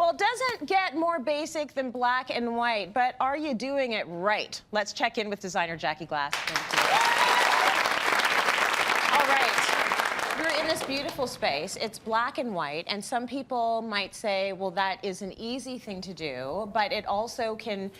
Well, it doesn't get more basic than black and white, but are you doing it right? Let's check in with designer Jackie Glass. All right. You're in this beautiful space. It's black and white, and some people might say, well, that is an easy thing to do, but it also can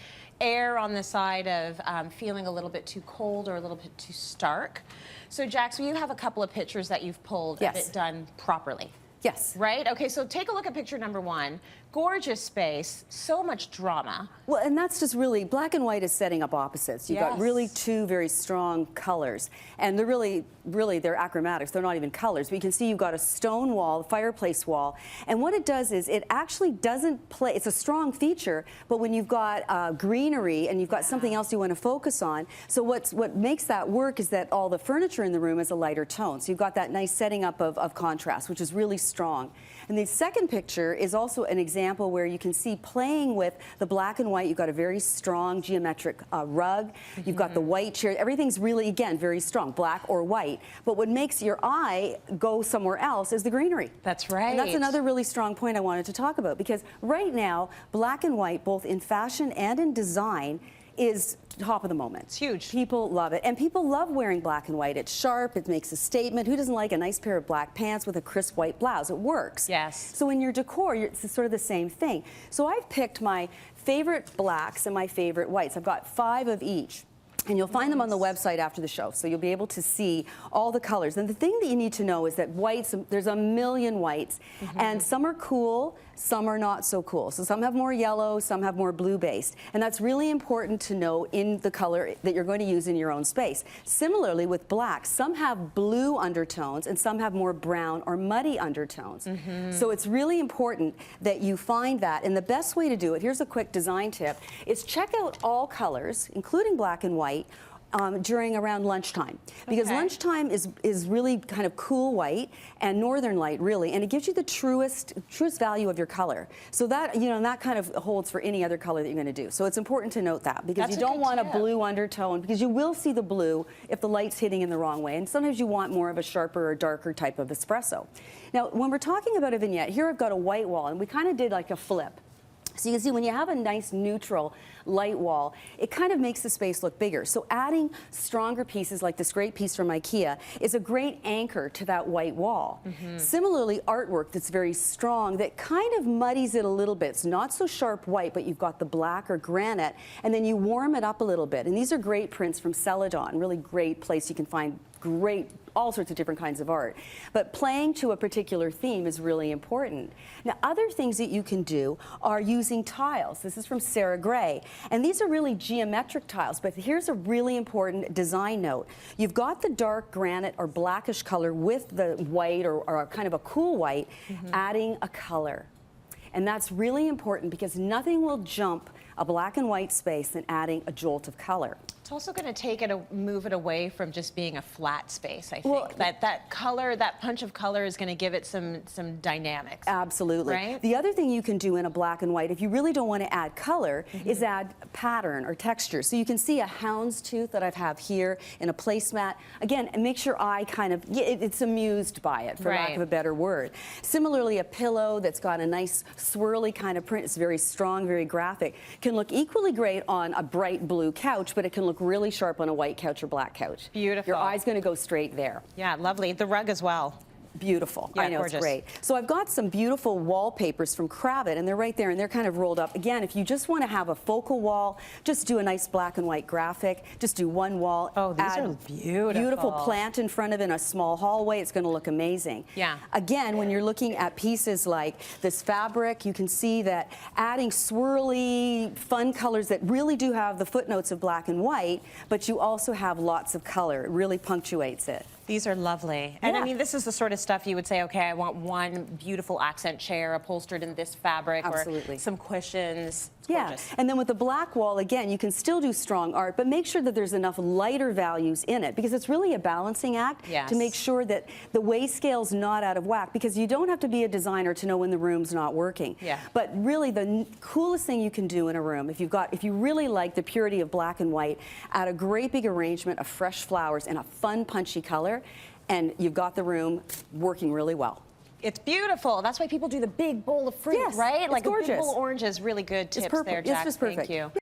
err on the side of feeling a little bit too cold or a little bit too stark. So, Jax, you have a couple of pictures that you've pulled of it done properly. Yes. Right? Okay, so take a look at picture number one. Gorgeous space, so much drama. Well, and that's just really, black and white is setting up opposites. You've got really two very strong colors. And they're really, they're achromatics. They're not even colors. But you can see you've got a stone wall, fireplace wall. And what it does is it actually doesn't play, it's a strong feature, but when you've got greenery and you've got something else you want to focus on, so what makes that work is that all the furniture in the room is a lighter tone. So you've got that nice setting up of contrast, which is really strong. And the second picture is also an example where you can see playing with the black and white. You've got a very strong geometric rug. You've got the white chair. Everything's really, again, very strong, black or white. But what makes your eye go somewhere else is the greenery. That's right. And that's another really strong point I wanted to talk about, because right now, black and white, both in fashion and in design, is top of the moment. It's huge. People love it. And people love wearing black and white. It's sharp, it makes a statement. Who doesn't like a nice pair of black pants with a crisp white blouse? It works. Yes. So in your decor, it's sort of the same thing. So I've picked my favorite blacks and my favorite whites. I've got 5 of each. And you'll find them on the website after the show, so you'll be able to see all the colors. And the thing that you need to know is that whites, there's a million whites, and some are cool, some are not so cool. So some have more yellow, some have more blue-based. And that's really important to know in the color that you're going to use in your own space. Similarly with black, some have blue undertones and some have more brown or muddy undertones. So it's really important that you find that. And the best way to do it, here's a quick design tip, is check out all colors, including black and white, during around lunchtime, because lunchtime is really kind of cool white and northern light, really, and it gives you the truest value of your color. So that, you know, and that kind of holds for any other color that you're going to do. So it's important to note that, because you don't want a blue undertone, because you will see the blue if the light's hitting in the wrong way, and sometimes you want more of a sharper or darker type of espresso. Now, when we're talking about a vignette, here I've got a white wall, and we kind of did like a flip. So you can see when you have a nice neutral light wall, it kind of makes the space look bigger. So adding stronger pieces like this great piece from IKEA is a great anchor to that white wall. Similarly, artwork that's very strong that kind of muddies it a little bit. It's not so sharp white, but you've got the black or granite, and then you warm it up a little bit. And these are great prints from Celadon, really great place you can find great, all sorts of different kinds of art. But playing to a particular theme is really important. Now, other things that you can do are using tiles. This is from Sarah Gray. And these are really geometric tiles, but here's a really important design note. You've got the dark granite or blackish color with the white or kind of a cool white, adding a color. And that's really important, because nothing will jump a black and white space than adding a jolt of color. It's also going to take it, move it away from just being a flat space, I think. Well, that color, that punch of color is going to give it some dynamics. Absolutely. Right? The other thing you can do in a black and white, if you really don't want to add color, is add pattern or texture. So you can see a houndstooth that I have here in a placemat. Again, it makes your eye kind of, it's amused by it, for lack of a better word. Similarly, a pillow that's got a nice swirly kind of print, it's very strong, very graphic, can look equally great on a bright blue couch, but it can look really sharp on a white couch or black couch. Beautiful. Your eye's going to go straight there. Yeah, lovely. The rug as well. Beautiful. Yeah, I know, gorgeous. it's great. So I've got some beautiful wallpapers from Kravit, and they're right there, and they're kind of rolled up. Again, if you just want to have a focal wall, just do a nice black and white graphic. Just do one wall. Oh, these are beautiful. Beautiful plant in front of it in a small hallway. It's going to look amazing. Yeah. Again, when you're looking at pieces like this fabric, you can see that adding swirly, fun colors that really do have the footnotes of black and white, but you also have lots of color. It really punctuates it. These are lovely. And I mean, this is the sort of stuff you would say, okay, I want one beautiful accent chair upholstered in this fabric, or some cushions. It's gorgeous. And then with the black wall, again, you can still do strong art, but make sure that there's enough lighter values in it, because it's really a balancing act to make sure that the weight scale's not out of whack, because you don't have to be a designer to know when the room's not working. But really, the coolest thing you can do in a room, if you really like the purity of black and white, add a great big arrangement of fresh flowers and a fun, punchy color, and you've got the room working really well. It's beautiful. That's why people do the big bowl of fruit, Yes, right? it's Like a big gorgeous. bowl of orange is really good tips there, Jack. It's just perfect. Thank you.